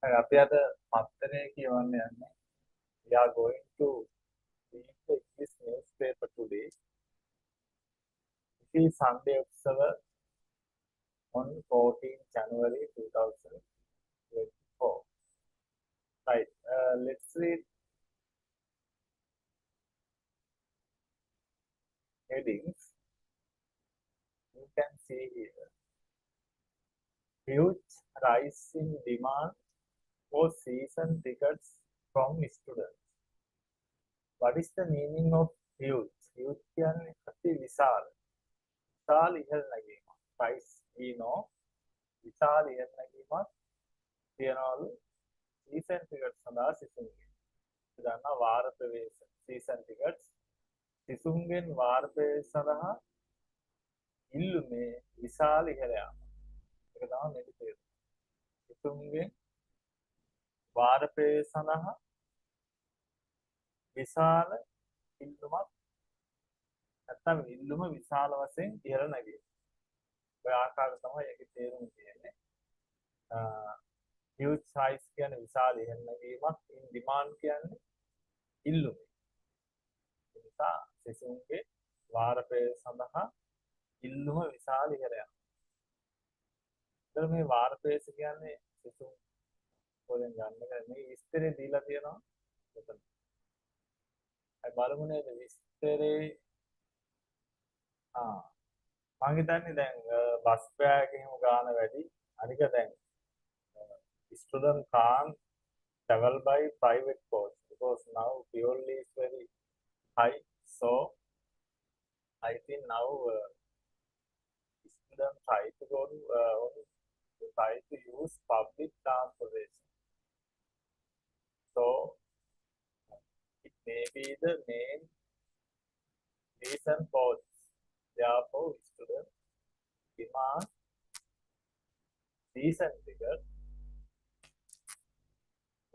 අපි අද පත්තරේ කියවන්න යන්නේ. We are going to read the English newspaper today. It is Sunday Observer on 14 January 2024. Right, let's read headings. You can see here. Huge rise in demand for season tickets from students. What is the meaning of huge? Huge කියන්නේ අති විශාල. විශාල ඉහළ නැගීමක්. Price we know. විශාල ඉහළ නැගීමක් තියනවලු season tickets සඳහා සිසුන්ගේ. දන්නා වාර ප්‍රවේශ season tickets සිසුන්ගෙන් වාර ප්‍රවේශ සඳහා ඉල්ලුමේ විශාල ඉහළ යාම. ඒක තමයි මේක තේරුම. සිසුන්ගෙන් වාර ප්‍රවේශ සඳහා විශාල ඉල්ලුමක් නැත්නම් ඉල්ලුම විශාල වශයෙන් ඉහළ නැගී. ඔය ආකාරය තමයි ඒකේ තේරුම තියෙන්නේ. huge size කියන්නේ විශාල ඉහළ නැගීමක්, in demand කියන්නේ ඉල්ලුම. ඒ නිසා සිසුන්ගේ වාර ප්‍රවේශ සඳහා ඉල්ලුම විශාල ඉහළ යනවා. ඒතර මේ වාර ප්‍රවේශ කියන්නේ සිසුන් වලින් ගන්න මේ විස්තරේ දීලා තියෙනවා. මෙතන බලමු නේද විස්තරේ මම හිතන්නේ දැන් බස් ෆෙයාර් එකේම ගාන වැඩි අනික දැන් student can't travel by private coach because now fuel is very high, so I think now student try to go to try to use public transportation, so it may be the main reason for this. Therefore, students demand season ticket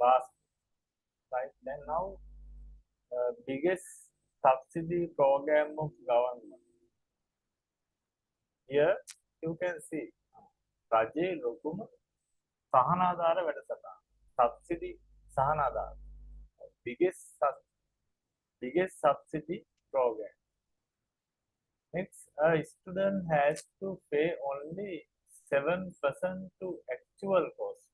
last. Right, then now biggest subsidy program of government. Here you can see රජයේ ලොකුම සහනාධාර වැඩසටහන. subsidy සහනාධාර. biggest subsidy program. Next, a student has to pay only 7% to actual cost.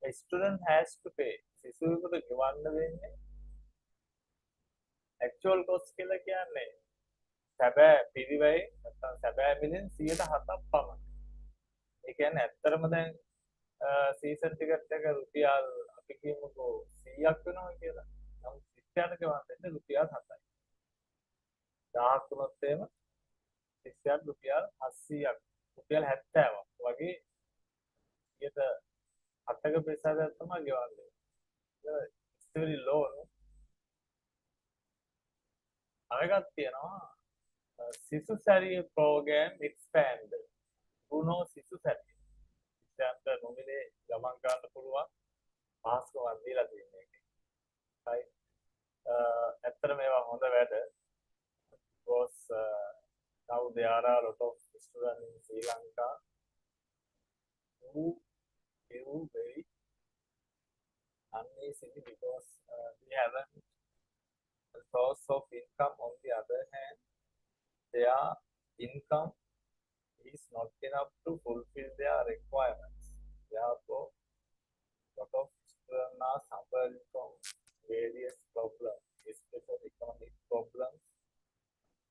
A student has to pay. සිසුවෙකුට ගෙවන්න වෙන්නේ actual cost කියලා කියන්නේ සැබෑ පිරිවැය නැත්නම් සැබෑ මිලෙන් 107ක් පමණයි. ඒ කියන්නේ ඇත්තටම දැන් සීසන් ටිකට් එක රුපියල් අපි කියමුකෝ 100ක් වෙනවා කියලා. නමුත් ශිෂ්‍යයාට ගෙවන්න රුපියල් 7යි. 1000ක් වුණොත් එහෙම ශිෂ්‍යයාට රුපියල් 800ක් රුපියල් 70ක් වගේ 7ක ප්‍රතිශතයක් තමයි ගෙවන්නේ. it's very low. අරකට තියෙනවා සිසු සැරිය program expanded. ගුණෝ සිසු සැරිය. ඉතින් නොමිලේ ගමන් ගන්න පුළුවන් පාස්කමක් දීලා තියෙනවා ඒකේ. right. ඇත්තට මේවා හොඳ වැඩ. because now there are a lot of students in Sri Lanka who feel very uneasy because they haven't a source of income. On the other hand, their income is not enough to fulfill their requirements. Therefore, a lot of students are suffering from various problems, especially economic problems.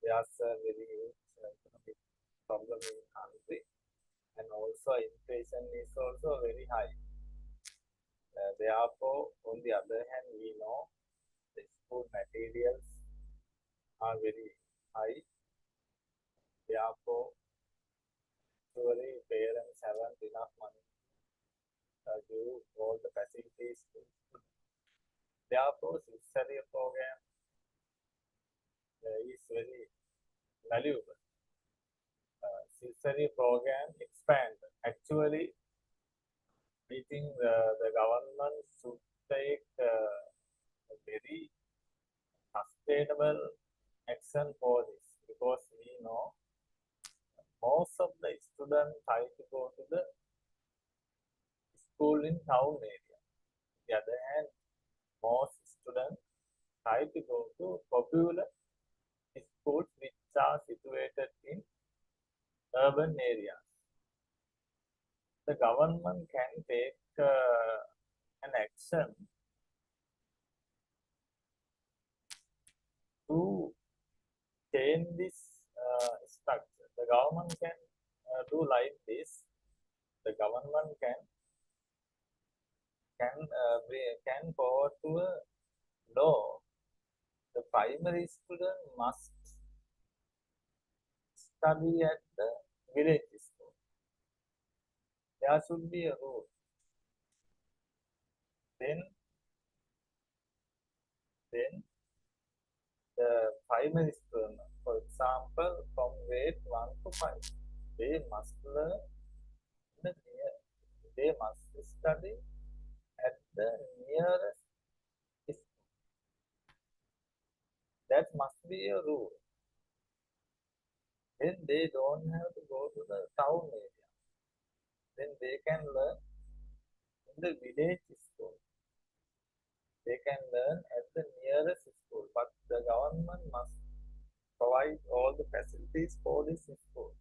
There's a very huge economic problem in the country, and also inflation is also very high. Therefore, on the other hand, we know the school materials are very high. Therefore, usually parents haven't enough money to give all the facilities to students. Therefore, Sister program is very valuable. Sister program expand. Actually, we think the government should take a very sustainable action for this, because we know most of the students try to go to the school in town area. On the other hand, most students try to go to popular schools which are situated in urban areas. The government can take an action to change this structure. The government can do like this. The government can forward to a law. The primary student must study at the village school. There should be a rule. Then the primary student, for example, from grade 1 to 5, they must learn the near, they must study at the nearest school. That must be a rule. Then they don't have to go to the town area. Then they can learn in the village school. They can learn at the nearest school, but the government must provide all the facilities for this school.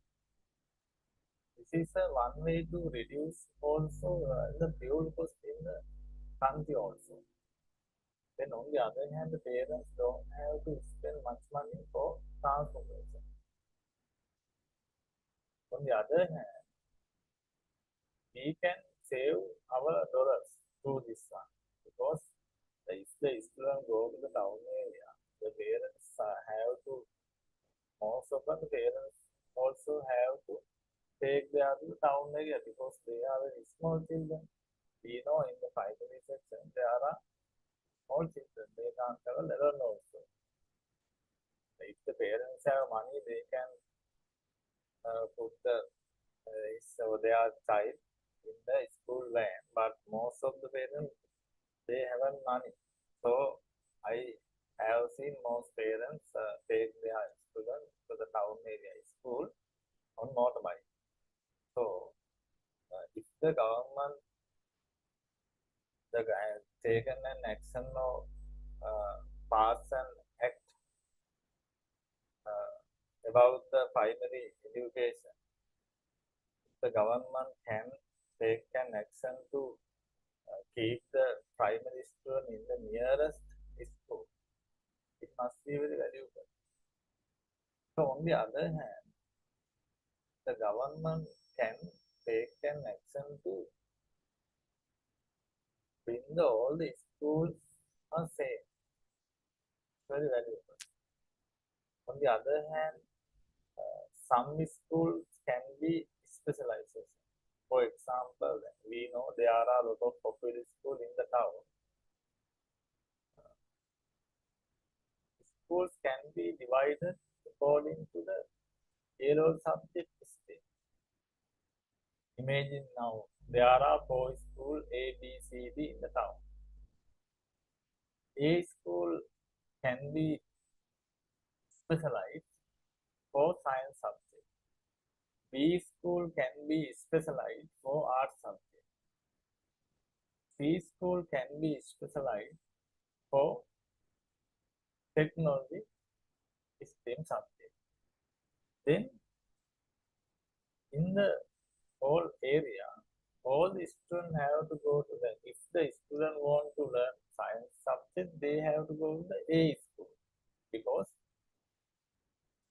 This is one way to reduce also the fuel cost in the country also. Then on the other hand, the parents don't have to spend much money for transportation. On the other hand, we can save our dollars through this one because if the student go to the town area, the parents have to, most of the parents also have to take their to the town area because they are very small children. We know in the primary section there are small children, they can't travel alone also. If the parents have money, they can put their child in the school van, but most of the parents they haven't money. So I have seen most parents take their students to the town area school on motorbike. So if the government taken an action or pass an act about the primary education, the government can take an action to keep the primary student in the nearest school. It must be very valuable. So on the other hand, the government can take an action to bring all the schools are same. Very valuable. On the other hand, some schools can be specialization. For example, we know there are a lot of popular schools in the town. Schools can be divided according to the A-level subject stream. Imagine now there are four schools A, B, C, D in the town. A school can be specialized for science subject. B school can be specialized for art subject. C school can be specialized for technology STEM subject. Then in the whole area, all the students have to go to the, if the student want to learn science subject, they have to go to the A school because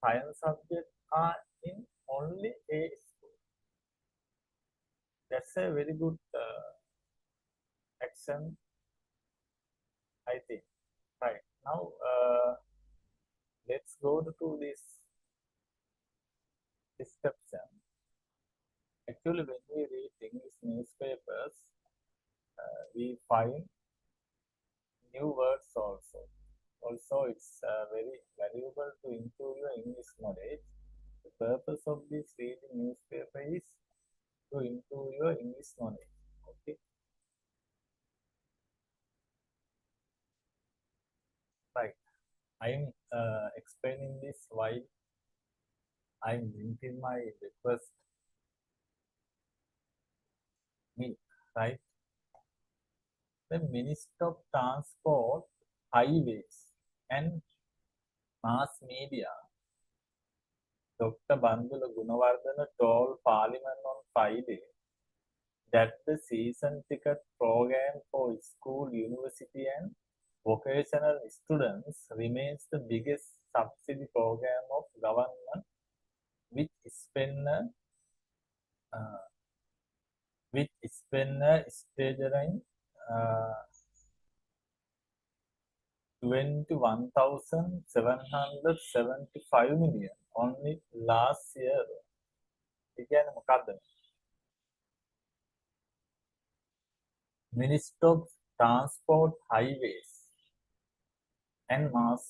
science subjects are in only A school. That's a very good action, I think. Right now, let's go to this description. Actually, when we read English newspapers, we find new words also. Also, it's very valuable to improve your English knowledge. The purpose of this reading newspaper is to improve your English knowledge. Okay, right. I'm explaining this while I'm drinking my breakfast milk, right? The Minister of Transport, Highways and Mass Media, Dr. Bandula Gunawardena, told Parliament on Friday that the season ticket program for school, university and vocational students remains the biggest subsidy program of government, which spend uh, staggering uh, 21,775 million only last year. Again, Minister of Transport, Highways and Mass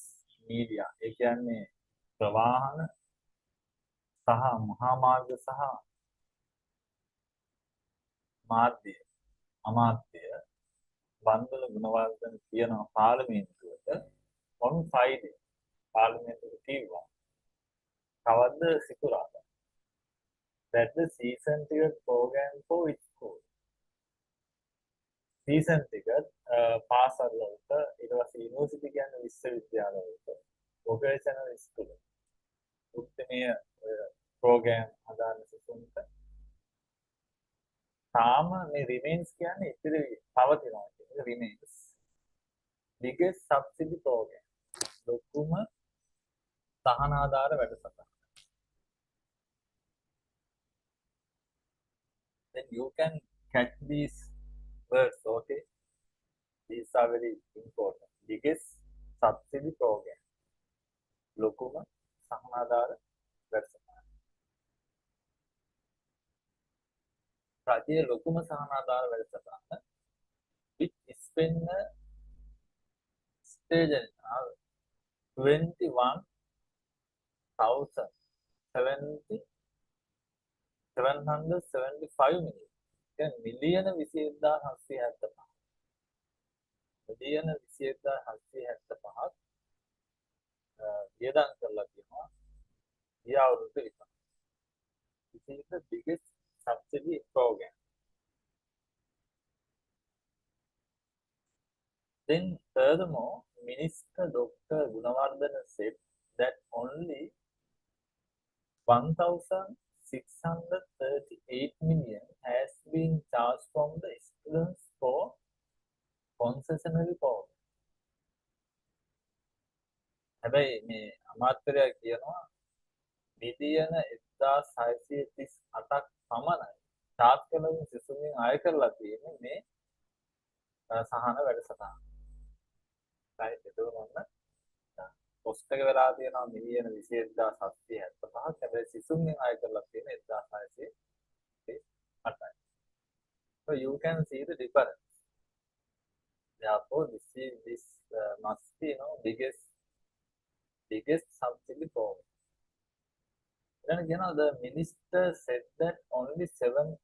Media. ඒ කියන්නේ ප්‍රවාහන සහ මහා මාර්ග සහ මාධ්‍ය අමාත්‍ය බන්දුල ගුණවර්ධන කියනවා පාර්ලිමේන්තුවට on Friday පාර්ලිමේන්තුවට කිව්වා කවද්ද සිකුරාදා that the season ticket program for its school season ticket පාසල් වලට ඊට පස්සේ යුනිවර්සිටි කියන්නේ විශ්වවිද්‍යාල වලට vocational school උත්තරමය program අදාළ සිසුන්ට තාම මේ remains කියන්නේ ඉතිරි පවතිනවා කියන්නේ remains biggest subsidy program ලොකුම සහනාධාර වැඩසටහන. Then you can catch these words, okay? These are very important. Biggest subsidy program ලොකුම සහනාධාර වැඩසටහන. රජයේ ලොකුම සහනාධාර වැඩසටහන which spend stage 21,775 million. මිලියන 21,775 මිලියන 21,775ක් වියදම් කරලා තියෙනවා ගිය අවුරුද්දේ විතර. This is the biggest subsidy program. Then furthermore, Minister Dr. Gunawardena said that only 1,638 million has been charged from the students for concessionary program. හැබැයි මේ අමාත්‍යරයා කියනවා මිලියන 1,638ක් පමණයි charge කරන සිසුන්ගෙන් අය කරලා තියෙන්නේ මේ සහන වැඩසටහන. right එතකොට මොන්න කොස්ට් එක වෙලා තියෙනවා මිලියන 21,775ක් හැබැයි සිසුන්ගෙන් අය කරලා තියෙන 1,638යි. So you can see the difference. Therefore this must be biggest subsidy program. Then again, the minister said that only 7%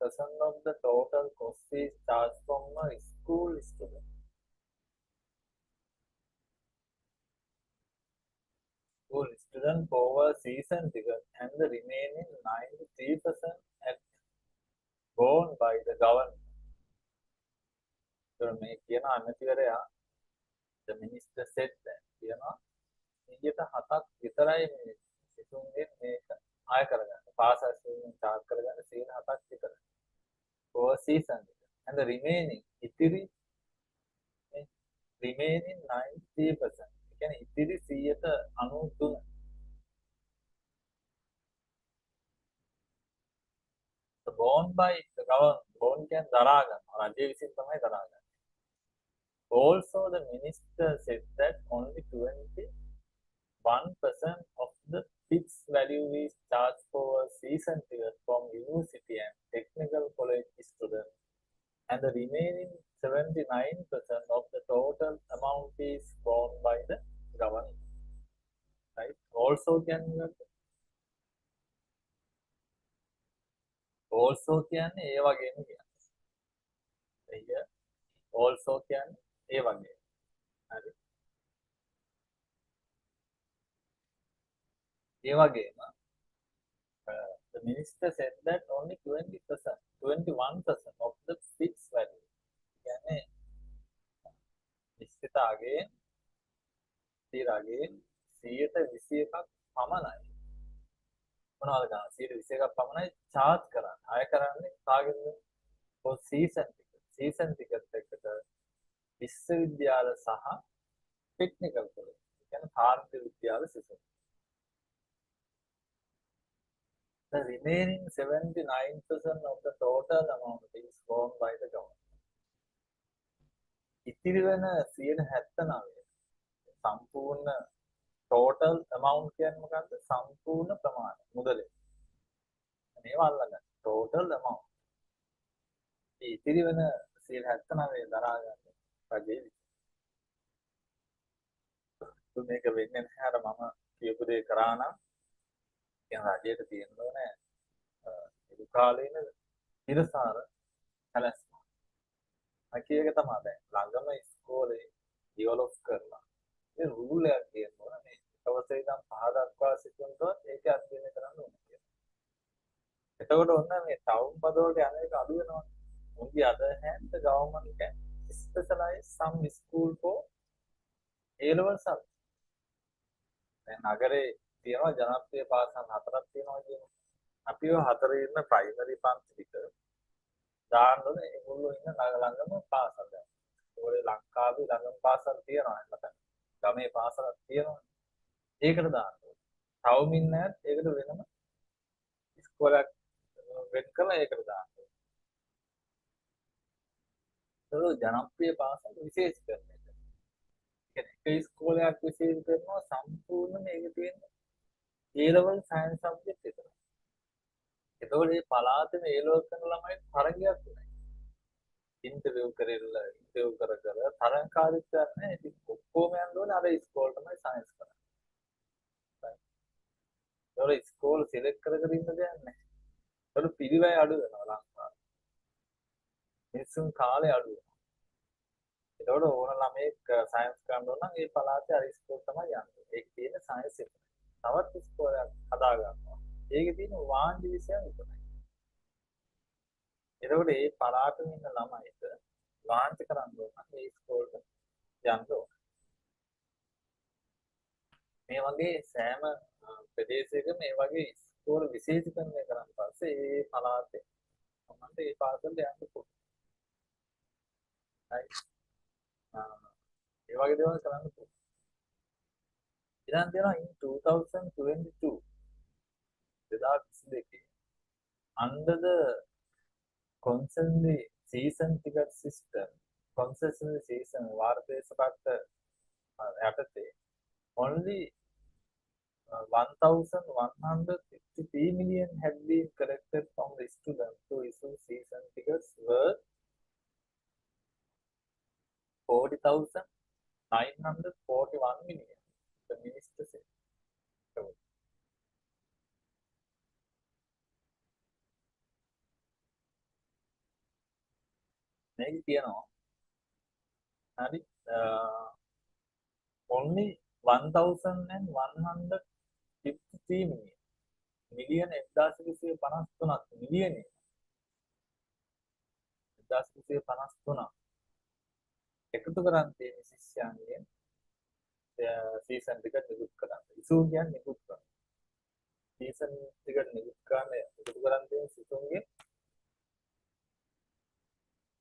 of the total cost is charged from a school student. School student over season ticket and the remaining 93% at borne by the government. So මේ කියන අමතිවරයා the minister said that කියනවා 107ක් විතරයි මේ සිසුන්ගෙන් මේක ආය කරගන්න. පාසල් සිසුන් charge කරගන්න 107ක් විතරයි. For season and the remaining ඉතිරි remaining 90%. ඒ කියන්නේ ඉතිරි 193 the borne by the government. borne කියන්නේ දරා ගන්නවා. රජය විසින් තමයි දරා ගන්නේ. Also the minister said that only 21% of the fixed value is charged for a season ticket from university and technical college students, and the remaining 79% of the total amount is borne by the government. Right? Also කියන්නේ ඒ වගේම කියන්නේ. Here also කියන්නේ ඒ වගේ. හරි. ඒ වගේම the minister said that only 21% of the fixed value. කියන්නේ නිශ්චිතගේ ස්ථිරගේ 121ක් පමණයි. මොනවද ගන්න 121ක් පමණයි charge කරන්නේ. අය කරන්නේ කාගෙන්ද? ඔය සීසන් ටිකට් එකට විශ්වවිද්‍යාල සහ ටෙක්නිකල් කොලෙජ්. කියන්නේ කාර්මික විද්‍යාල සිසුන්. The remaining 79% of the total amount is borne by the government. ඉතිරි වෙන 79 සම්පූර්ණ total amount කියන්නේ මොකක්ද? සම්පූර්ණ ප්‍රමාණය මුදල. මේවා අල්ලගන්න. total amount. ඉතිරි වෙන 79 දරා ගන්න රජයේ. මේක වෙන්නේ නැහැ අර මම කියපු දේ කරා නම් කියන රජයට තියෙන්න ඕනේ ඒ කාලේන ඉරසාර සැලැස්ම. අකිය එක තමයි දැන් ළඟම ඉස්කෝලේ ඩෙවලොප් කරලා ඒ රූල් එකක් තියෙනවා මේ දවසේ ඉඳන් 5 දක්වා සිටිනකොට ඒක අධ්‍යයනය කරන්න ඕනේ කියලා. එතකොට ඔන්න මේ ටවුන් පදවලට යන එක අඩු වෙනවා. On the other hand, the government can specialize some school for A-level subjects. දැන් නගරේ තියෙනවා ජනප්‍රිය පාසල් 4ක් තියෙනවා කියනවා. අපි ඔය 4 ඉන්න ප්‍රයිමරි පන්ති ටික දාන්න ඕනේ ඒගොල්ලෝ ඉන්න ළඟම පාසල් දැන්. ඒගොල්ලෝ ලංකාවේ ළඟම පාසල් තියෙනවා නැත්නම් ගමේ පාසලක් තියෙනවා. ඒකට දාන්න ඕනේ. තවම ඉන්නේ නැත් ඒකට වෙනම ඉස්කෝලයක් වෙන් කරලා ඒකට දාන්න ඕනේ. ඒක ජනප්‍රිය පාසල් විශේෂීකරණය. කියන්නේ එක ඉස්කෝලයක් විශේෂ කරනවා සම්පූර්ණ මේක තියෙන්නේ A-level science subject විතරයි. එතකොට මේ පළාතේ A-level කරන ළමයි තරගයක් වෙනවා. ඉන්ටර්විව් කරලා ඉන්ටර්විව් කර තරංකාරීත්වයක් නැහැ. ඉතින් ඔක්කොම යන්න ඕනේ අර ඉස්කෝලේටමයි සයන්ස් කරන්න. ඒවල ඉස්කෝල සිලෙක්ට් කර ඉන්න දෙයක් නැහැ. ඒවල පිළිවෙල අඩු වෙනවා ලංකාවේ. මිනිස්සුන් කාලේ අඩු වෙනවා. ඒතකොට ඕන ළමෙක් සයන්ස් කරන්න ඕන නම් ඒ පළාතේ අර ඉස්කෝල තමයි යන්නේ. ඒක තියෙන සයන්ස් එක. තවත් ඉස්කෝලයක් හදා ගන්නවා. ඒකේ තියෙන වාණ්ඩි විෂය විතරයි. එතකොට මේ පළාතේ ඉන්න ළමයිට වාණ්ඩි කරන්න ඕන නම් ඒ ඉස්කෝලට යන්න ඕන. මේ වගේ සෑම ප්‍රදේශයකම මේ වගේ ඉස්කෝල විශේෂීකරණය කරන් පස්සේ ඒ පළාතේ මොකද ඒ පාසලට යන්න පුළුවන්. හරි. ඒ වගේ දේවල් කරන්න පුළුවන්. ඊළඟ දෙනවා in 2022 2022 under the concessionary season ticket system concessionary season වාර්තේශපත් යටතේ only 1,153 million had been collected from the students to issue season tickets worth 40,941 million. The minister said. මේක කියනවා හරි only 1,153 million මිලියන 1253ක් මිලියන 1253ක් එකතු කරන් තියෙන ශිෂ්‍යයන්ගෙන් සීසන් ටිකට් නිකුත් කරන්න. ඉසු කියන්නේ නිකුත් කරන්න. සීසන් ටිකට් නිකුත් කරන්න එකතු කරන් තියෙන සිසුන්ගේ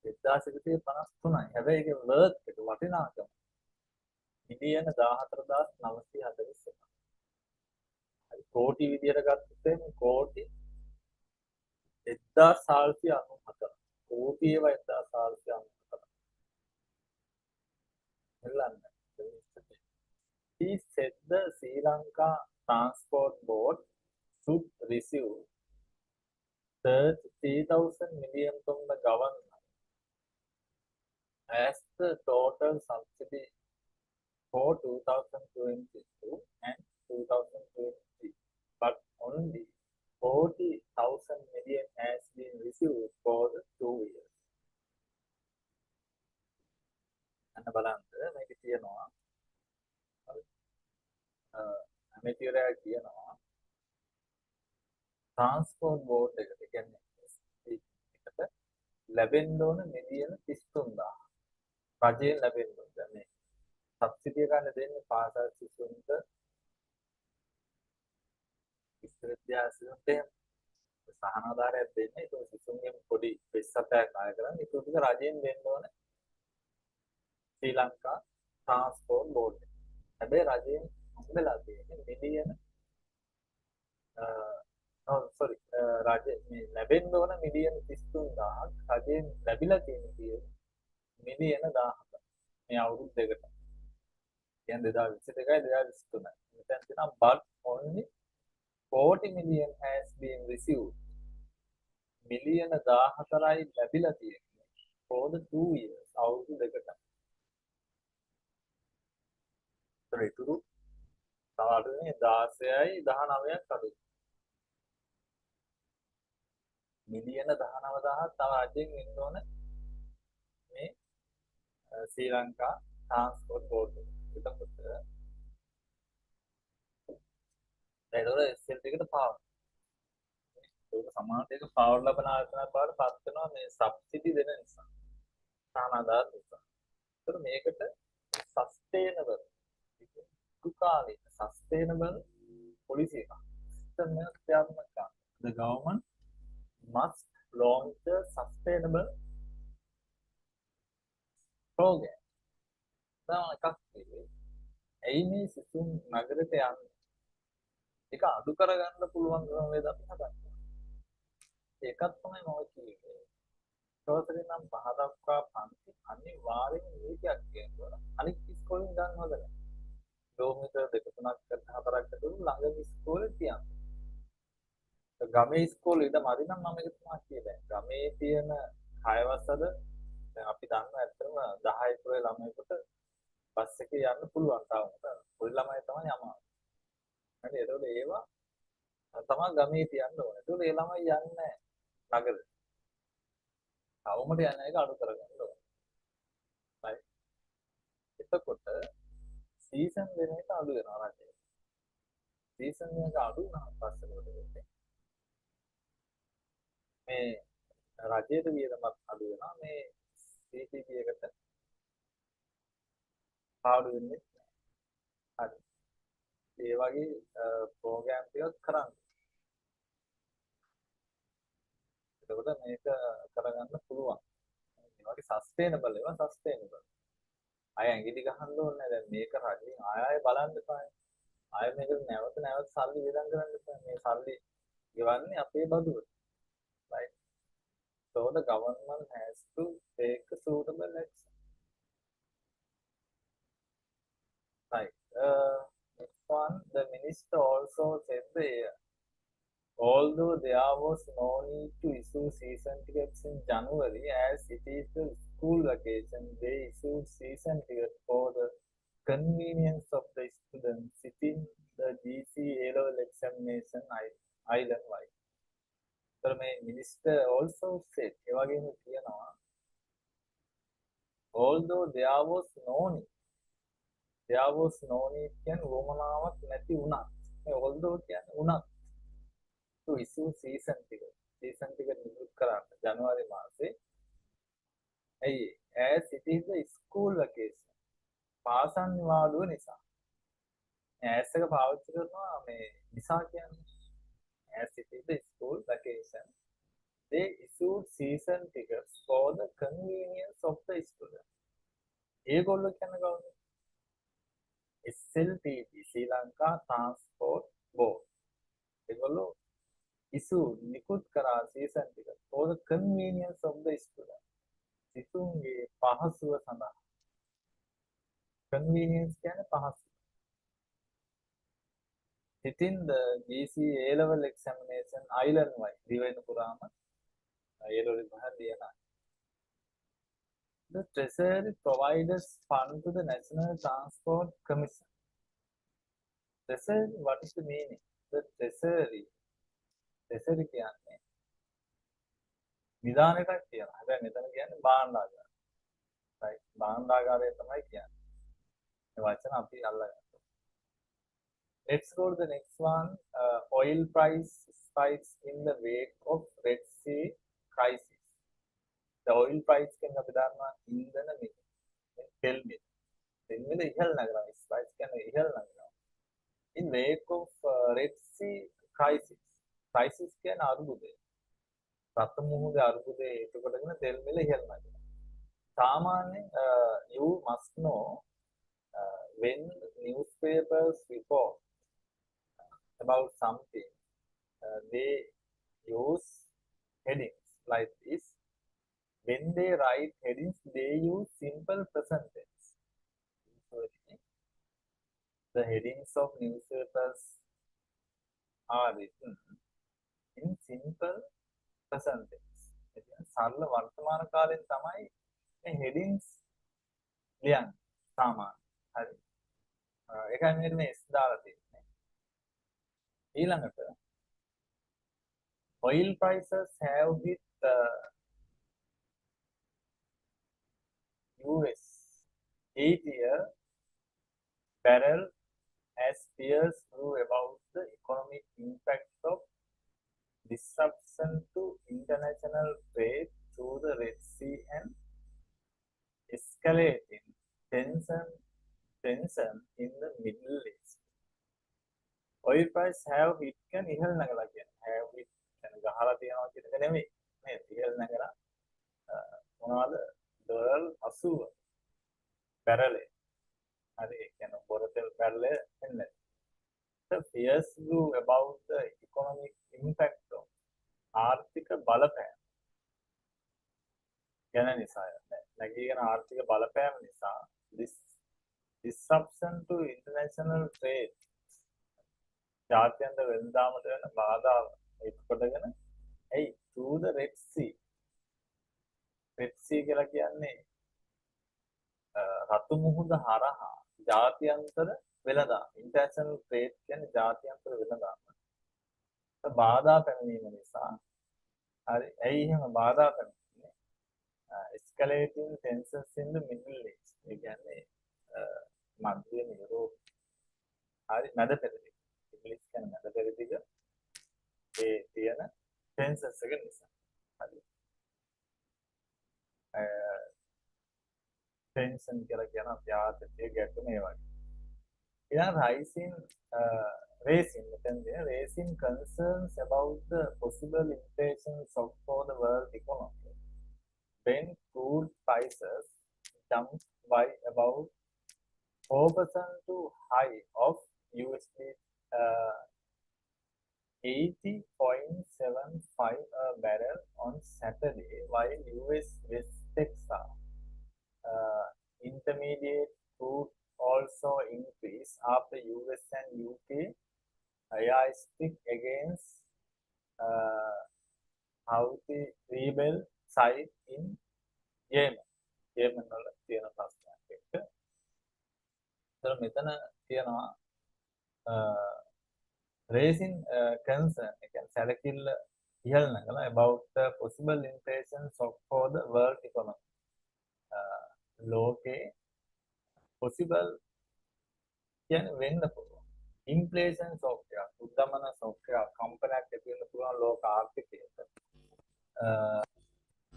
1253යි. හැබැයි ඒකේ වර්ත් එක වටිනාකම මිලියන 14,941. හරි කෝටි විදියට ගත්තොත් එහෙනම් කෝටි 1494. කෝටි ඒවා 1494. එල්ලන්න. He said the Sri Lanka Transport Board should receive 33,000 million from the government as the total subsidy for 2022 and 2023, but only 40,000 million has been received for the 2 years. අන්න බලන්න මේක තියෙනවා ඇමතිවරයා කියනවා ට්‍රාන්ස්පෝර්ට් බෝඩ් එකට කියන්නේ එකට ලැබෙන්න ඕන මිලියන 33,000 රජයෙන් ලැබෙන්න ඕනේ. මේ සබ්සිඩිය ගන්න දෙන්නේ පාසල් සිසුන්ට විශ්වවිද්‍යාල සිසුන්ට සහනාධාරයක් දෙන්නේ. ඒක සිසුන්ගෙන් පොඩි වෙස්සතයක් ආය කරන්නේ. ඒක ටික රජයෙන් දෙන්න ඕනේ. ශ්‍රී ලංකා ට්‍රාන්ස්පෝර්ට් බෝඩ්. හැබැයි රජයෙන් හම්බෙලා තියෙන්නේ මිලියන සෝරි රජ මේ ලැබෙන්න ඕන මිලියන 33000ක් රජයෙන් ලැබිලා තියෙන මිලියන 1000ක් මේ අවුරුදු දෙකට. කියන්නේ 2022යි 2023යි. මෙතන තියෙනවා but only 40 million has been received. මිලියන 14යි ලැබිලා තියෙන්නේ for the 2 years අවුරුදු දෙකට. ඒතුරු සමහරවිට 16යි 19ක් අඩුයි. මිලියන 19000ක් තව රජයෙන් ඉන්න ඕන මේ ශ්‍රී ලංකා ට්‍රාන්ස්පෝර්ට් බෝඩ් එක. එතකොට ඒතකොට SL එකට පාව. ඒක සමානට ඒක පවර් ලබන ආයතනයක් බවට පත් වෙනවා මේ සබ්සිඩි දෙන නිසා. සානාදාර නිසා. ඒතකොට මේකට සස්ටේනබල් දුකාලේ සස්ටේනබල් පොලිසි එකක්. සිස්ටම් එකක් ක්‍රියාත්මක කරනවා. The government must launch a sustainable program. එකක් ඇයි මේ සිසුන් නගරයට යන්නේ? ඒක අඩු කරගන්න පුළුවන් ක්‍රමවේද අපි හදන්නේ. ඒකත් තමයි මම කිව්වේ. සෝතරින් නම් 5 දක්වා පන්ති අනිවාර්යෙන් නීතියක් කියනවා. අනිත් ඉස්කෝලෙන් ගන්නවද නැහැ. කිලෝමීටර් 2-3ක් 4ක් දුරු ළඟම ඉස්කෝලේ තියන්න. ගමේ ඉස්කෝලේ ඉඳ මදි නම් මම ඒක තමයි කියන්නේ. ගමේ තියෙන 6 වසරද දැන් අපි දන්නවා ඇත්තටම 10 පුරේ ළමයෙකුට බස් එකේ යන්න පුළුවන් තාම. පොඩි ළමයි තමයි යමාරු. හරි ඒතකොට ඒවා තමයි ගමේ තියන්න ඕනේ. ඒතකොට ඒ ළමයි යන්නේ නගර. තවමට යන එක අඩු කරගන්න ඕනේ. right. එතකොට සීසන් දෙන එක අඩු වෙනවා රටේ. සීසන් එක අඩු වුණාම පස්සේ මොකද වෙන්නේ? මේ රජයේ වියදමත් අඩු වෙනවා. මේ CCP එකට පාඩු වෙන්නේ නැහැ. හරි. ඒ වගේ ප්‍රෝග්‍රෑම් ටිකක් කරන්න. එතකොට මේක කරගන්න පුළුවන්. මේ වගේ සස්ටේනබල් ඒවා සස්ටේනබල්. අය ඇඟිලි ගහන්න ඕනේ නැහැ. දැන් මේක රජෙන් ආයෙ බලන්න එපා. ආයෙ මේක නැවත සල්ලි වියදම් කරන්න එපා. මේ සල්ලි ගෙවන්නේ අපේ බදුවට. right. So the government has to take a suitable action. Right. Next one, the minister also said that although there was no need to issue season tickets in January as it is the school vacation, they issued season tickets for the convenience of the students sitting the GC A-level examination island-wide. So the minister also said, although there was no need කියන්නේ වමනාවක් නැති වුණත් මේ although කියන්නේ වුණත් to issue season ticket නිකුත් කරන්න ජනවාරි මාසේ ඇයි as it is the school vacation පාසල් නිවාඩුව නිසා as එක පාවිච්චි කරනවා මේ නිසා කියන්නේ as it is the school vacation they issued season tickets for the convenience of the student. ඒගොල්ලෝ කියන්නේ කවුද? SLTB ශ්‍රී ලංකා ට්‍රාන්ස්පෝර්ට් බෝඩ්. ඒගොල්ලෝ issue නිකුත් කරා season ticket for the convenience of the student. සිසුන්ගේ පහසුව සඳහා. convenience කියන්නේ පහසුව. Sitting the GC A-level examination island-wide දිවෙන පුරාම A-level exam ලියනවා. The Treasury provides fund to the National Transport Commission. Treasury, what is the meaning? The Treasury කියන්නේ නිදාන එකක් කියනවා. හැබැයි මෙතන කියන්නේ භාණ්ඩාගාරය. right භාණ්ඩාගාරය තමයි කියන්නේ. මේ වචන අපි අල්ලගන්න. Let's go to the next one. Oil price spikes in the wake of Red Sea crisis. The oil price can අපි දන්නවා ඉන්ධන මිල. තෙල් මිල. තෙල් මිල ඉහළ නගනවා. ස්පයිස් කියන්නේ ඉහළ නගනවා. In wake of Red Sea crisis. crisis කියන්නේ අර්බුදය. රත් මුහුදේ අර්බුදය හේතු කොටගෙන තෙල් මිල ඉහළ නගනවා. සාමාන්‍යයෙන් you must know when newspapers report about something, they use headings like this. When they write headings, they use simple present tense. The headings of newspapers are written in simple present tense. සරල වර්තමාන කාලයෙන් තමයි මේ headings ලියන්නේ සාමාන්‍ය. හරි. ඒකයි මෙන්න මේ S දාලා තියෙන්නේ. ඊළඟට oil prices have hit US 8-year barrel as fears grew about the economic impact of disruption to international trade through the Red Sea and escalating tension in the Middle East. Oil price have hit can ඉහළ නගලා කියන්නේ. have hit කියන්නේ ගහලා තියනවා කියන එක නෙමෙයි. මේ ඉහළ නගලා මොනවාද? $80 බැරල් එක. හරි ඒ කියන්නේ බොරතෙල් බැරල් එන්නේ. The fears grew about the economic impact of ආර්ථික බලපෑම ගැන නිසා නැගීගෙන ආර්ථික බලපෑම නිසා this disruption to international trade ජාත්‍යන්තර වෙළඳාමට වෙන බාධා ඒක කොටගෙන hey through the Red Sea කියලා කියන්නේ රතු මුහුද හරහා ජාත්‍යන්තර වෙළඳාම international trade කියන්නේ ජාත්‍යන්තර වෙළඳාම බාධා පැමිණීම නිසා හරි ඇයි එහෙම බාධා පැමිණෙන්නේ escalating tensions in the Middle East ඒ කියන්නේ මධ්‍යම යුරෝප හරි මැද පෙරදිග ඉංග්‍රීසි කියන්නේ මැද පෙරදිග ඒ තියෙන tensions එක නිසා හරි tension කියලා කියන අධ්‍යාත්මික ගැටුම ඒ වගේ ඊළඟ raising concerns about the possible implications for the world economy when crude prices jumped by about 4% to high of USD 80.75 a barrel on Saturday, while US West Texas intermediate crude also increased after US and UK airstrike against Houthi rebel site in Yemen. Yemen වල තියෙන ප්‍රශ්නයක් එක්ක. ඒතර මෙතන කියනවා raising concern ඒ කියන්නේ සැලකිල්ල ඉහළ නගලා about the possible implications for the world economy. ලෝකේ possible කියන්නේ වෙන්න පුළුවන් inflation software උද්දමන software කම්පනයක් ඇති වෙන්න පුළුවන් ලෝක ආර්ථිකයට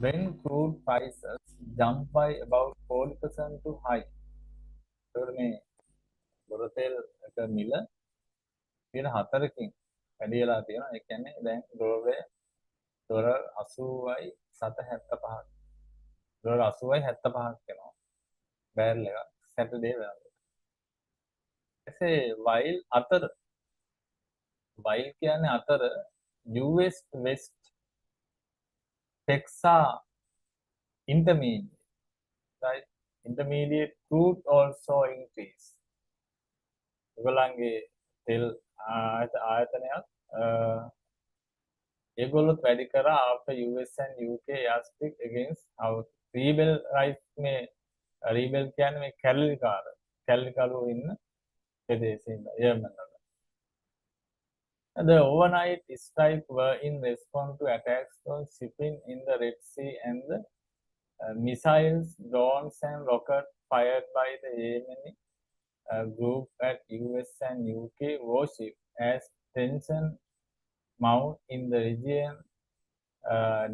when crude prices jump by about 40% to high ඒකට මේ බොරතෙල් එක මිල පින 4කින් වැඩි වෙලා තියෙනවා ඒ කියන්නේ දැන් ඩොලරේ ඩොලර් 80යි 775ක් ඩොලර් 80යි 75ක් වෙනවා බෑරල් එක සැටර්ඩේ වෙනවා while කියන්නේ අතර US West Texas intermediate right intermediate crude also increase ඒගොල්ලන්ගේ තෙල් ආයතනයක් ඒගොල්ලොත් වැඩි කරා after US and UK airstrike against our rebel right මේ rebel කියන්නේ මේ කැලලිකාරු ඉන්න The overnight strike were in response to attacks on shipping in the Red Sea and the missiles, drones and rockets fired by the Yemeni group at US and UK warship as tension mount in the region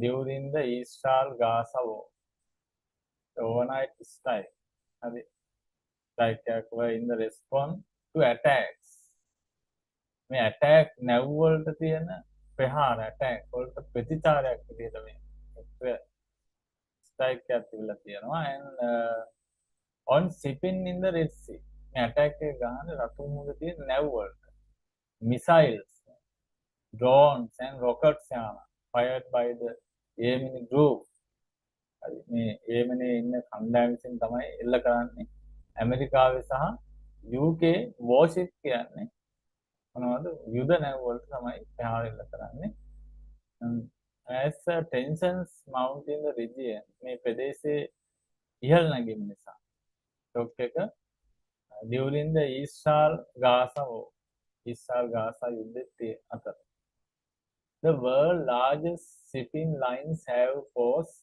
during the Israel-Gaza war. The overnight strike. හරි strike were in the response to attacks. මේ attack නැව් වලට තියෙන ප්‍රහාර attack වලට ප්‍රතිචාරයක් විදිහට මේ strike එකක් තිබිලා තියෙනවා and on shipping in the Red Sea. මේ attack එක ගහන්නේ රතු මුහුදේ තියෙන නැව් වලට. Missiles, drones and rockets fired by the Yemeni group. හරි මේ යේමනේ ඉන්න කණ්ඩායම විසින් තමයි එල්ල කරන්නේ ඇමරිකාවේ සහ UK warship කියන්නේ මොනවද යුද නැව් වලට තමයි ප්‍රහාර එල්ල කරන්නේ as tensions mount in the region මේ ප්‍රදේශයේ ඉහළ නැගීම නිසා ෂොක් එක during the Israel-Gaza යුද්ධයේ අතර the world largest shipping lines have forced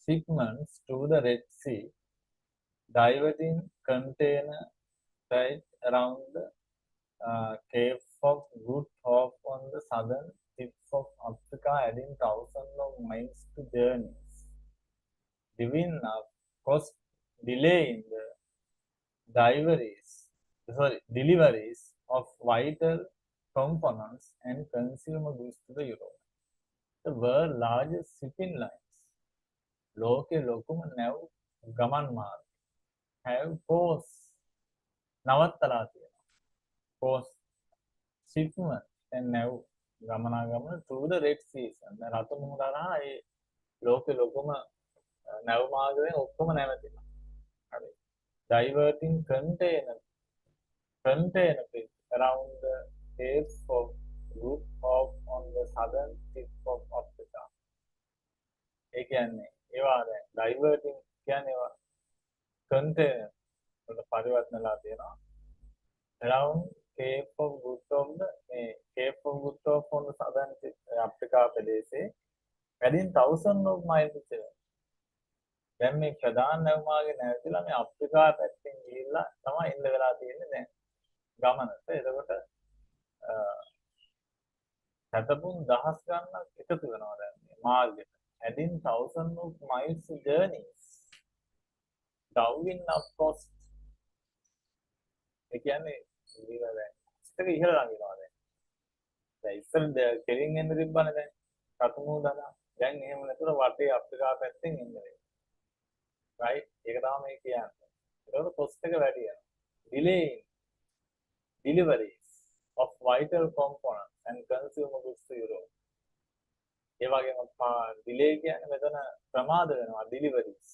shipments to the Red Sea, diverting container right around the Cape of Good Hope on the southern tip of Africa, adding thousands of miles to journeys. Giving up cost delay in the deliveries of vital components and consumer goods to the Europe. The world's largest shipping lines. ලෝකේ ලොකුම නැව් ගමන් මාර්ග have paused නවත්තලා තියෙනවා paused shipment and නැව් ගමනාගමන through the Red Sea දැන් රතු මුහුද හරහා ඒ ලෝකේ ලොකුම නැව් මාර්ගයෙන් ඔක්කොම නැවතිලා හරි diverting container around the Cape of Good Hope on the southern tip of Africa ඒ කියන්නේ ඒවා දැන් ඩයිවර්ටින් කියන්නේ ඒවා කන්ටේනර් වලට පරිවර්තනලා තියෙනවා around Cape of Good Hope මේ Cape of Good Hope on the southern Africa ප්‍රදේශයේ within thousands of miles දැන් මේ ප්‍රධාන නැව් මාර්ගේ නැවතිලා මේ අප්‍රිකා පැත්තෙන් ගිහිල්ලා තමයි ඉන්න වෙලා තියෙන්නේ දැන් ගමනට එතකොට සතපුන් දහස් ගණනක් එකතු වෙනවා දැන් මේ මාර්ගෙට adding thousands of miles journeys driving up cost ඒ කියන්නේ ඉස්සර ඉහළ ළඟිනවා දැන් ඉස්සර කෙලින් එන්න තිබ්බනේ දැන් රතු මුහුද දැන් එහෙම නැතුව වටේ අප්‍රිකා පැත්තෙන් එන්නේ right ඒක තමයි මේ කියන්නේ ඒකට cost එක වැඩි යනවා delay deliveries of vital components and consumer goods to Europe ඒ වගේම ඩිලේ කියන්නේ මෙතන ප්‍රමාද වෙනවා ඩිලිවරිස්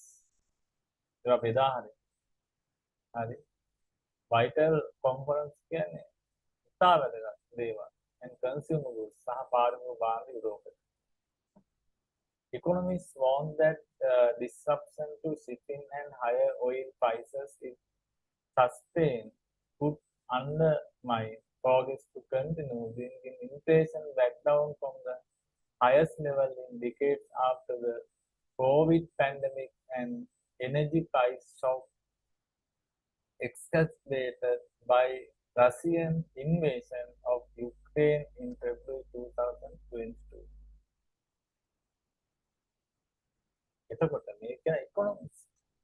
ඒවා බෙදා හරි vital components කියන්නේ ඉතා වැදගත් දේවල් and consumer goods සහ පාරමික භාණ්ඩ යුරෝපයට economists warn that disruption to shipping and higher oil prices if sustained could undermine progress to continue bringing inflation back down from the highest level in decades after the COVID pandemic and energy price shock exacerbated by Russian invasion of Ukraine in February 2022. එතකොට මේ කියන economics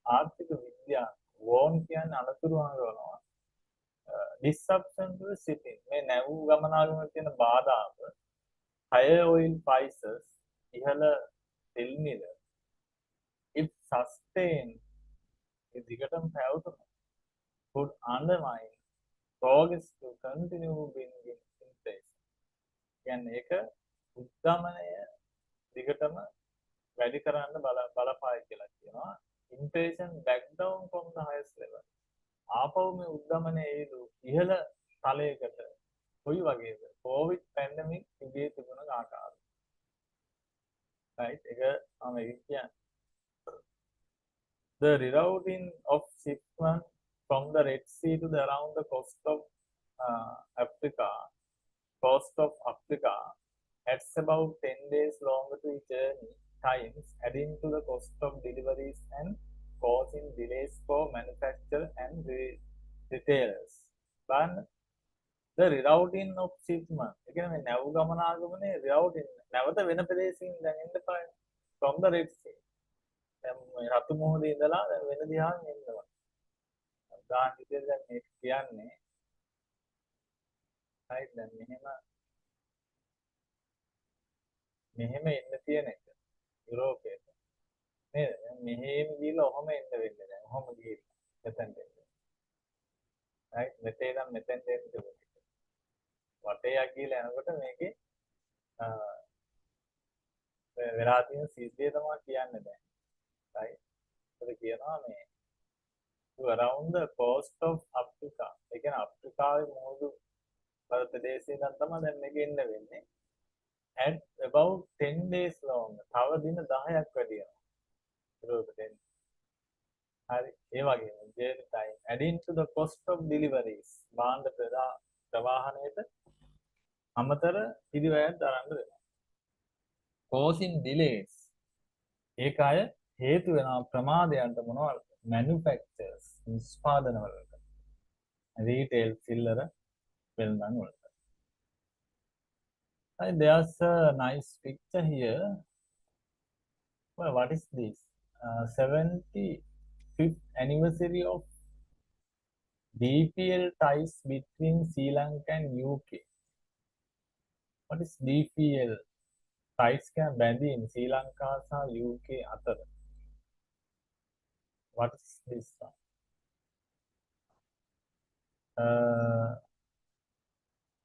ආර්ථික විද්‍යාව Vaughan කියන්නේ අනතුරු අඟවනවා disruption to the shipping මේ නැව් ගමනාගමන තියෙන බාධාව higher oil prices ඉහළ තෙල් මිල if sustained ඒ දිගටම පැවතුන could undermine progress to continue bringing inflation කියන්නේ ඒක උද්දමනය දිගටම වැඩි කරන්න බලපායි කියලා කියනවා inflation back down from the highest level ආපහු මේ උද්දමනය ඒදු ඉහළ තලයකට කොයි වගේද COVID pandemic ඉදී තිබුණ ආකාරය right ඒක තමයි කියන්නේ the rerouting of shipment from the Red Sea to the around the coast of Africa adds about 10 days longer to journey times, adding to the cost of deliveries and causing delays for manufacturers and retailers. But the rerouting of shipment, again, නැව් ගමනාගමනේ rerouting නැවත වෙන ප්‍රදේශකින් දැන් එන්න from the Red Sea. දැන් මේ රතු මුහුදේ ඉඳලා දැන් වෙන දිහාන් එනවා. උදාහරණ විදිහට දැන් මේ කියන්නේ right දැන් මෙහෙම එන්න තියෙන එක යුරෝපයට නේද? දැන් මෙහෙම ගිහලා ඔහම එන්න වෙන්නේ දැන්. ඔහම ගිහලා මෙතෙන්ට එන්න. right මෙතේ නම් මෙතෙන්ට එන්න ඕනේ. වටේයක් ගිහලා යනකොට මේකේ වෙලා තියෙන සිද්ධිය තමයි කියන්නේ දැන්. right ඒක කියනවා මේ to around the coast of Africa. ඒ කියන්නේ අප්‍රිකාවේ මුහුදු ප්‍රදේශයෙන් තමයි දැන් මේක එන්න වෙන්නේ. at about 10 days long. තව දින 10ක් වැඩි වෙනවා. යුරෝපෙට එන්න. හරි ඒ වගේම journey time adding to the cost of deliveries. භාණ්ඩ ප්‍රවාහනයට අමතර පිළිවෙලක් දරන්න වෙනවා. causing delays. ඒක අය හේතු වෙනවා ප්‍රමාදයන්ට මොනවද? manufacturers නිෂ්පාදන වලට. retail සිල්ලර වෙළඳන් වලට. And there's a nice picture here. Well, what is this? 75th anniversary of DPL ties between Sri Lanka and UK. What is DPL? ties can බැඳීම් ශ්‍රී ලංකා සහ UK අතර. What is this one?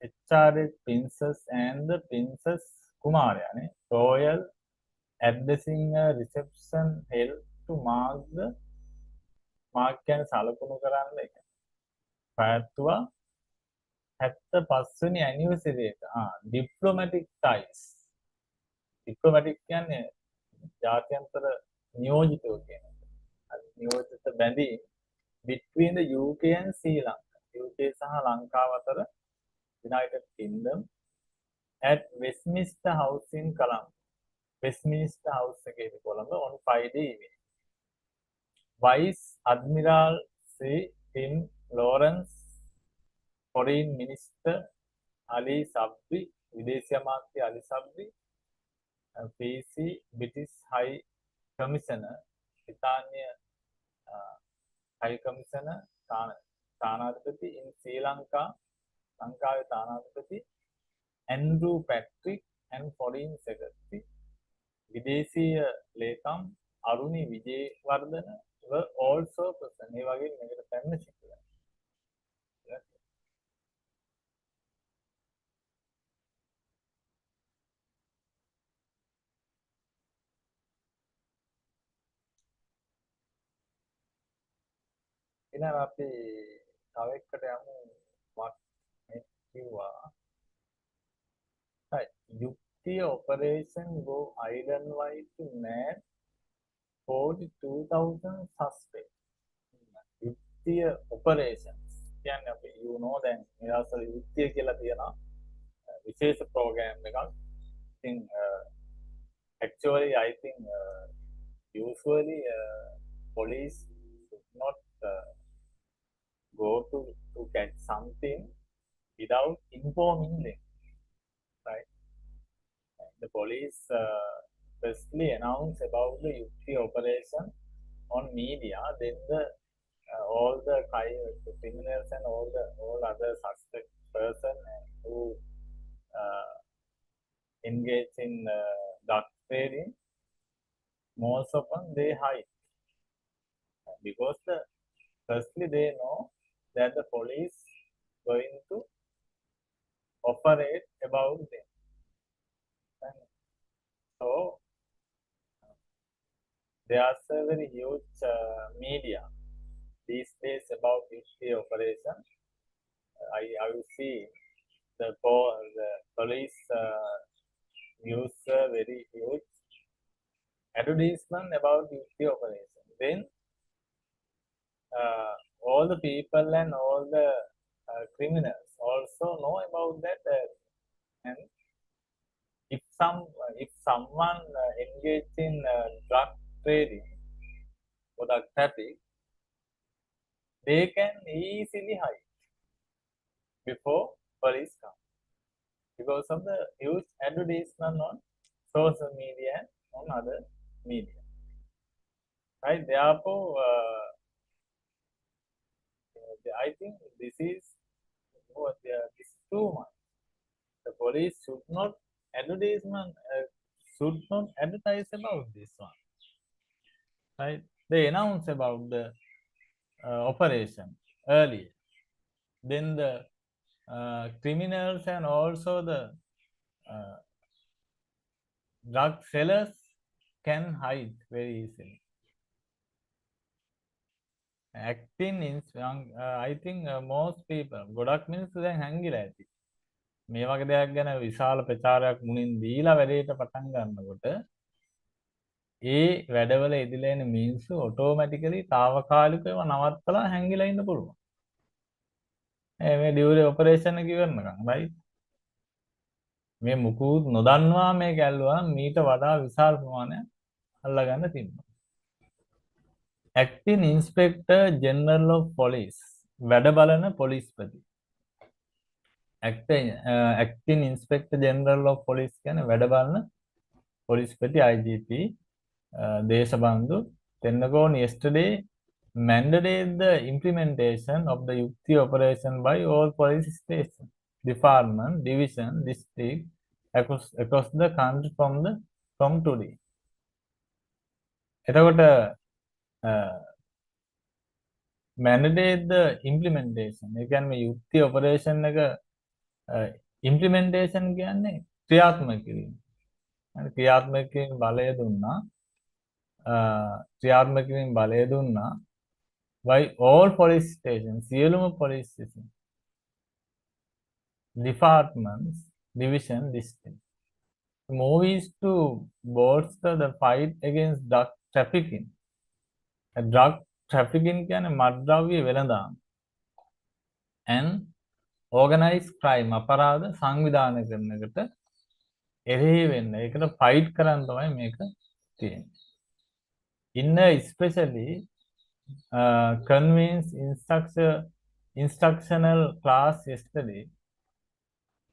HRH Princess and the Princess Kumarya, Royal addressing a reception held to mark කියන්නේ සලකුණු කරන්න එක. පැවැත්වුවා 75 වෙනි anniversary එක. diplomatic ties. diplomatic කියන්නේ ජාත්‍යන්තර නියෝජිතව කියන එක. නියෝජිත බැඳීම් between the UK and Sri Lanka. UK සහ ලංකාව අතර United Kingdom at Westminster House in Colombo. Westminster House එකේදී Colombo on Friday evening. Vice Admiral Sir Tim Lawrence, Foreign Minister Ali Sabri, විදේශ අමාත්‍ය Ali Sabri, PC British High Commissioner, Britannia High Commissioner තානාධිපති in Sri Lanka, ලංකාවේ තානාධිපති Andrew Patrick and Foreign Secretary විදේශීය ලේකම් Aruni Wijewardena were also present. ඒ වගේ මේකට පැමිණ සිටියා. ඊළඟ අපි තව එකට යමු. වත් මේ කිව්වා. right යුක්තිය operation go island wide to nab 42,000 suspects. යුක්තිය operations කියන්නේ අපි you know දැන් ඊළඟට යුක්තිය කියලා තියෙනවා විශේෂ ප්‍රෝග්‍රෑම් එකක්. ඉතින් actually I think usually police should not go to catch something without informing them, right? The police firstly announce about the Yukti operation on media, then all the criminals and all other suspect person who engage in drug trading, most often they hide because firstly they know that the police going to operate about them. And so there's a very huge media these days about this operation. I will see the police use very huge advertisement about this operation. Then all the people and all the criminals also know about that, and if someone engaged in drug trading or drug traffic, they can easily hide before police come because of the huge advertisement on social media and on other media. right? Therefore, I think this is too much. The police should not advertise about this one, right? They announce about the operation earlier. Then the criminals and also the uh, drug sellers can hide very easily. Acting in I think most people ගොඩක් මිනිස්සු දැන් හැංගිලා ඇති. මේ වගේ දෙයක් ගැන විශාල ප්‍රචාරයක් මුණින් දීලා වැඩේට පටන් ගන්නකොට ඒ වැඩවල ඉදිලා එන මිනිස්සු ඔටෝමැටිකලි తాවකාලිකව නවත්තලා හැංගිලා ඉන්න පුළුවන්. මේ ඩියුරේ ඔපරේෂන් එක ඉවරනකම් right. මේ මුකුත් නොදන්නවා මේක ඇල්ලුවා මීට වඩා විශාල ප්‍රමාණයක් අල්ලගන්න තිබුණා. Acting Inspector General of Police වැඩ බලන පොලිස්පති. Acting Inspector General of Police කියන්නේ වැඩ බලන පොලිස්පති IGP Deshabandu Tennakoon yesterday mandated the implementation of the Yukti operation by all police stations, department, division, district across the country from today. එතකොට mandate the implementation. ඒ කියන්නේ මේ යුක්ති operation එක implementation කියන්නේ ක්‍රියාත්මක කිරීම. හරි ක්‍රියාත්මක කිරීම බලය දුන්නා. ක්‍රියාත්මක කිරීම බලය දුන්නා by all police stations, සියලුම police station, departments, division, district. The move is to bolster the fight against drug trafficking. Drug trafficking කියන්නේ මත්ද්‍රව්‍ය වෙළඳාම and organized crime අපරාධ සංවිධානය කරන එකට එරෙහි වෙන්න ඒකට ෆයිට් කරන්න තමයි මේක තියෙන්නේ. In a especially convinced instructional class yesterday,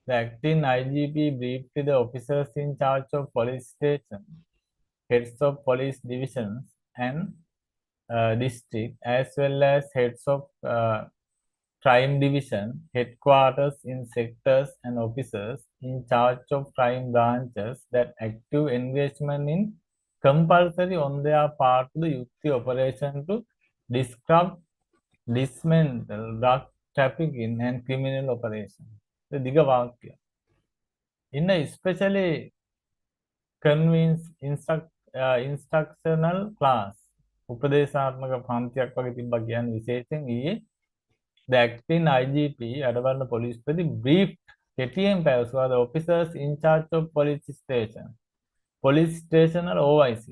the acting IGP briefed the officers in charge of police station, heads of police divisions and district, as well as heads of crime division, headquarters in sectors and officers in charge of crime branches that active engagement in compulsory on their part to the Yukti operation to disrupt, dismantle drug trafficking and criminal operation. The diga vakya. In a especially convinced instructional class, උපදේශාත්මක පන්තියක් වගේ තිබ්බා කියන්නේ විශේෂයෙන් ඊයේ the acting IGP අඩවන්න පොලිස්පති briefed KTM පැවසුවා the officers in charge of police station වල OIC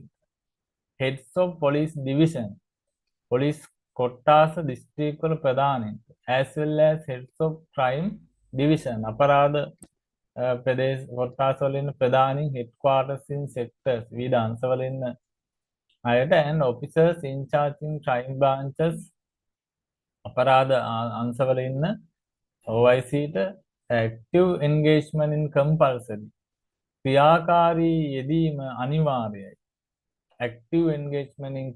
heads of police division police කොට්ටාස district වල ප්‍රධානීන් as well as heads of crime division අපරාධ ප්‍රදේශ කොට්ටාස වල ඉන්න ප්‍රධානීන් headquarters in sectors විවිධ අංශවල ඉන්න අයට and officers in charge in crime branches අපරාධ අංශවල ඉන්න OICට active engagement in compulsory ක්‍රියාකාරී යෙදීම අනිවාර්යයි. active engagement in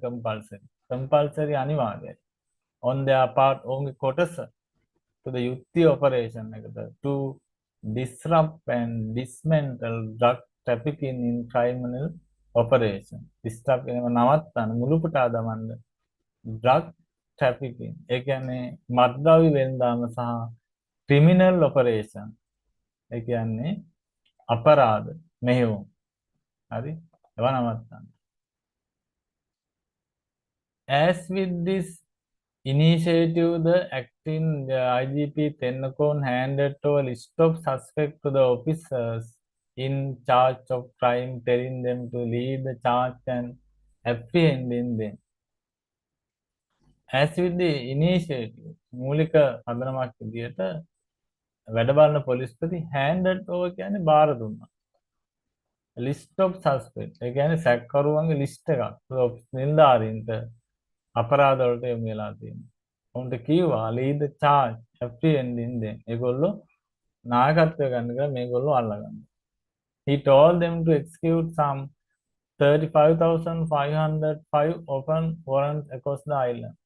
compulsory අනිවාර්යයි. on their part ඔවුන්ගේ කොටස to the යුක්ති operation එකට to disrupt and dismantle drug trafficking in criminal operation. disrupt කියනව නවත්තන්න මුළුපුටා දමන්න drug trafficking ඒ කියන්නේ මත්ද්‍රව්‍ය වෙළඳාම සහ criminal operation ඒ කියන්නේ අපරාධ මෙහෙයුම් හරි ඒවා නවත්තන්න. As with this initiative, the acting IGP Tennakoon handed over a list of suspects to the officers in charge of crime, telling them to lead the charge and apprehending them. As with the initiative, මූලික පදනමක් විදියට වැඩ බලන පොලිස්පති handed over කියන්නේ බාර දුන්නා. list of suspects ඒ කියන්නේ සැකකරුවන්ගේ list එකක් නිලධාරීන්ට අපරාධ වලට යොමු වෙලා තියෙනවා. උන්ට කිව්වා lead the charge apprehending them. ඒගොල්ලෝ නායකත්වය ගන්න කියලා මේගොල්ලෝ අල්ලගන්න. He told them to execute some 35,505 open warrants across the island.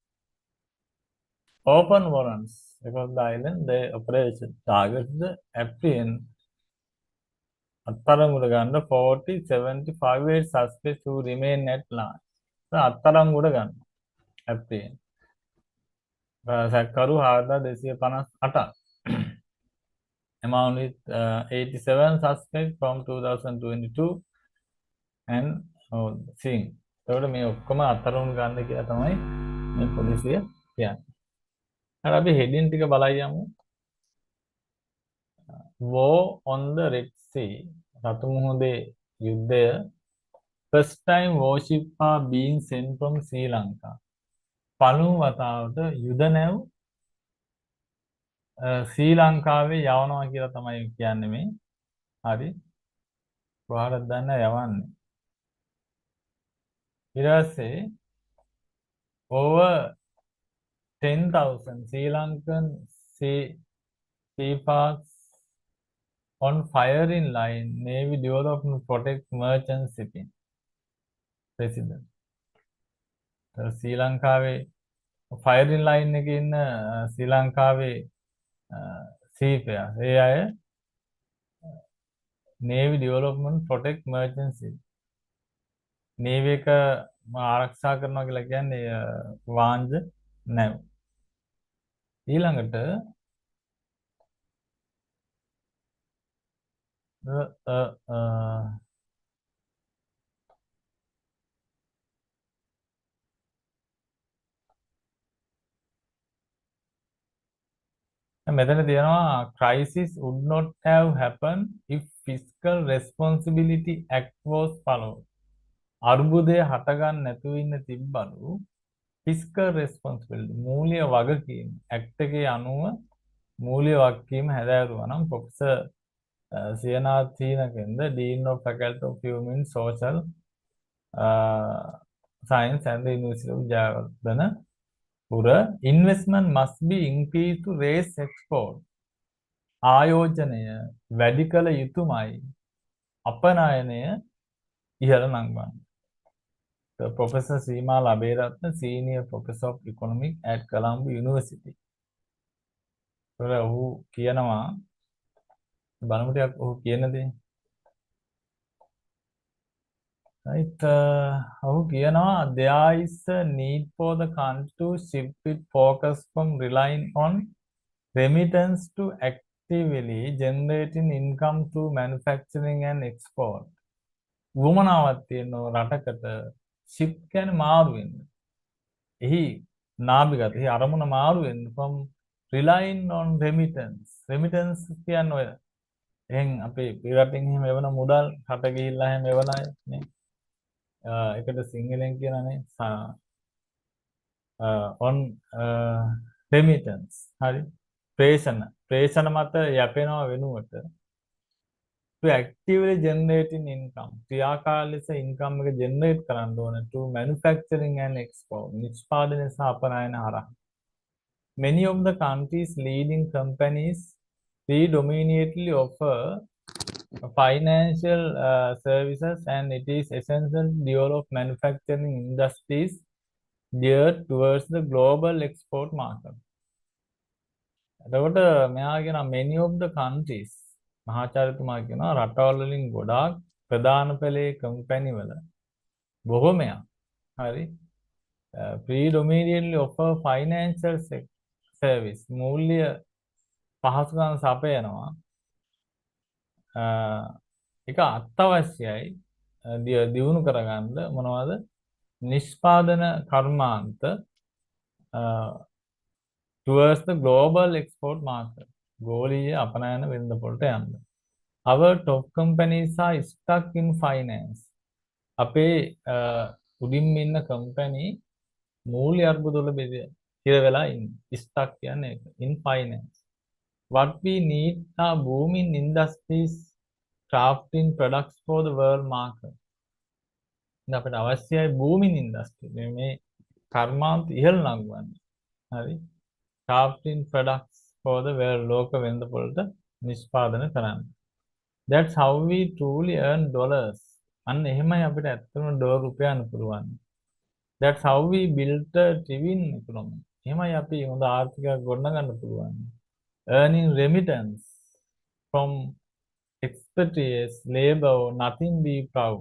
Open warrants across the island. The operation targets the apprehend අත්අඩංගුවට ගන්න 40, 75, 8 suspects who remain at large. අත්අඩංගුවට ගන්න. apprehend. සැකකරු 4,258ක්. Among with 87 suspects from 2022 and seeing. එතකොට මේ ඔක්කොම අත්අඩංගුවට ගන්න කියලා තමයි මේ පොලිසිය කියන්නේ. හරි අපි හෙඩින් ටික බලයි යමු. War on the Red Sea. රතු මුහුදේ යුද්ධය. First time warship are being sent from Sri Lanka. පළමු වතාවට යුද නැව් ශ්‍රී ලංකාවේ යවනවා කියලා තමයි කියන්නේ මේ. හරි. කොහාටද දන්න යවන්නේ. ඊට පස්සේ over 10,000 Sri Lankan seafarers on firing line Navy development protect merchant shipping. President. ශ්‍රී ලංකාවේ firing line එකේ ඉන්න ශ්‍රී ලංකාවේ seafarers ඒ අය Navy development protect merchant shipping. Navy එක ආරක්ෂා කරනවා කියලා කියන්නේ වාන්ජ නැව්. ඊළඟට මෙතන තියෙනවා crisis would not have happened if fiscal responsibility act was followed. අර්බුදය හටගන්න නැතුව ඉන්න තිබ්බලු fiscal responsibility මූල්‍ය වගකීම act එකේ අනුව මූල්‍ය වගකීම හැදෑරුවා නම් professor සියනාත් සීනකෙන්ද Dean of Faculty of Human Social Science and the University of Jayawardena Pura investment must be increased to raise export. ආයෝජනය වැඩි කළ යුතුමයි. අපනයනය ඉහළ නංවන්න. Professor Seema Laberathna, Senior Professor of Economics at Colombo University. ඔහු කියනවා බලමු ටිකක් ඔහු කියන දේ. Right, ඔහු කියනවා there is a need for the country to shift its focus from relying on remittance to actively generating income through manufacturing and export. වුමනාවක් තියෙනවා රටකට shift කියන්නේ මාරු වෙන්න. එහි නාභිගත එහි අරමුණ මාරු වෙන්න from relying on remittance. Remittance කියන්නේ ඔය එහෙන් අපේ පිරටින් එහෙම එවන මුදල් රට ගිහිල්ලා එහෙම එවන අය නේ. එකට සිංහලෙන් කියනනේ on remittance. හරි. ප්‍රේෂණ මත යැපෙනවා වෙනුවට to actively generating income. ක්‍රියාකාරී ලෙස income එක generate කරන්න ඕන to manufacturing and export. නිෂ්පාදනය සහ අපනයන හරහා. Many of the country's leading companies predominantly offer financial services and it is essential to develop manufacturing industries geared towards the global export market. එතකොට මෙයා කියන many of the countries මහාචාර්යතුමා කියනවා රටවල් වලින් ගොඩාක් ප්‍රධාන පෙළේ කම්පැනි වල බොහෝමයක් හරි predominantly offer financial service මූල්‍ය පහසුකම් සපයනවා එක අත්‍යවශ්‍යයි දියුණු කරගන්න මොනවද නිෂ්පාදන කර්මාන්ත towards the global export market. ගෝලීය අපනයන වෙළඳපොළට යන්න. Our top companies are stuck in finance. අපේ උඩින් ඉන්න කම්පැනි මූල්‍ය අර්බුද වල හිර වෙලා ඉන්නේ. stuck කියන්නේ ඒක. in finance. What we need are booming industries crafting products for the world market. අපිට අවශ්‍යයි booming industry. මේ කර්මාන්ත ඉහළ නංවන්න. හරි. crafting products for the world ලෝක වෙළඳපොළට නිෂ්පාදනය කරන්න. That's how we truly earn dollars. අන්න එහෙමයි අපිට ඇත්තම ඩොලර් උපයන්න පුළුවන්. That's how we built a twin economy. එහෙමයි අපි හොඳ ආර්ථිකයක් ගොඩනගන්න පුළුවන්. Earning remittance from expertise, labor, nothing be proud.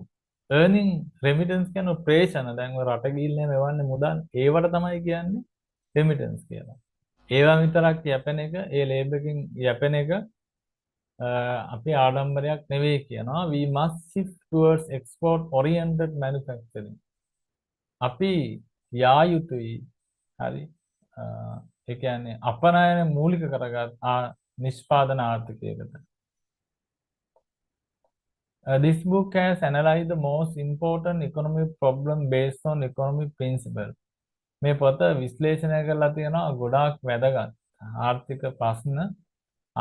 Earning remittance කියන්නේ ප්‍රේෂණ. දැන් ඔය රට ගිහිල්ලා මෙවන්නේ මුදල්. ඒවට තමයි කියන්නේ remittance කියලා. ඒවා විතරක් යැපෙන එක, ඒ ලේබර් එකකින් යැපෙන එක අපි ආඩම්බරයක් නෙවෙයි කියනවා. We must shift towards export oriented manufacturing. අපි යා යුතුයි. හරි. ඒ කියන්නේ අපනයන මූලික කරගත් නිෂ්පාදන ආර්ථිකයකට. This book has analyzed the most important economic problem based on economic principle. මේ පොත විශ්ලේෂණය කරලා තියෙනවා ගොඩාක් වැදගත් ආර්ථික ප්‍රශ්න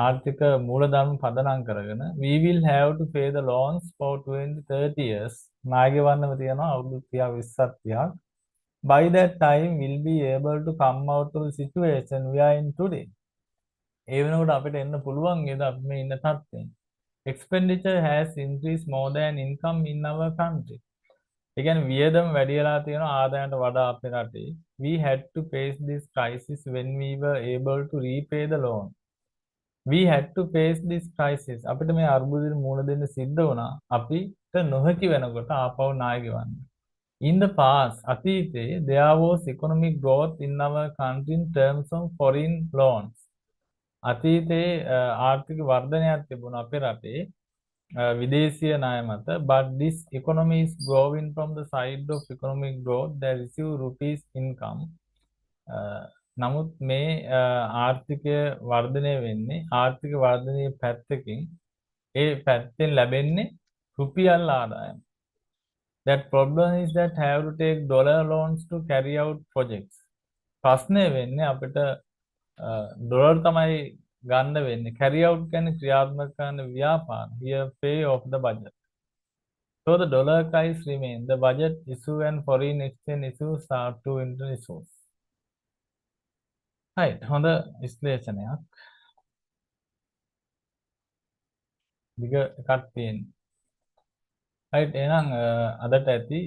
ආර්ථික මූලධර්ම පදනම් කරගෙන we will have to pay the loans for 20-30 years ණය ගෙවන්නම තියෙනවා අවුරුදු 30 20ක් by that time we'll be able to come out of the situation we are in today ඒ වෙනකොට අපිට එන්න පුළුවන් නේද අපි මේ ඉන්න තත්ත්වයෙන් expenditure has increased more than income in our country ඒ කියන්නේ වියදම වැඩි වෙලා තියෙනවා ආදායමට වඩා අපේ රටේ we had to face this crisis when we were able to repay the loan we had to face this crisis අපිට මේ අර්බුදෙට මුහුණ දෙන්න සිද්ධ වුණා අපිට නොහැකි වෙනකොට ආපහු ණය ගෙවන්න in the past අතීතයේ there was economic growth in our country in terms of foreign loans අතීතයේ ආර්ථික වර්ධනයක් තිබුණා අපේ රටේ විදේශීය ණය මත but this economy is growing from the side of economic growth that receive rupees income නමුත් මේ ආර්ථිකය වර්ධනය වෙන්නේ ආර්ථික වර්ධනයේ පැත්තකින් ඒ පැත්තෙන් ලැබෙන්නේ රුපියල් ආදායම that problem is that have to take dollar loans to carry out projects ප්‍රශ්නේ වෙන්නේ අපිට ඩොලර් තමයි ගන්න වෙන්නේ carry out කියන්නේ ක්‍රියාත්මක කරන ව්‍යාපාර here pay off the budget so the dollar crisis remain the budget issue and foreign exchange issues start to enter issues right හොඳ විශ්ලේෂණයක් දිග එකක් තියෙනවා right එහෙනම් අදට ඇති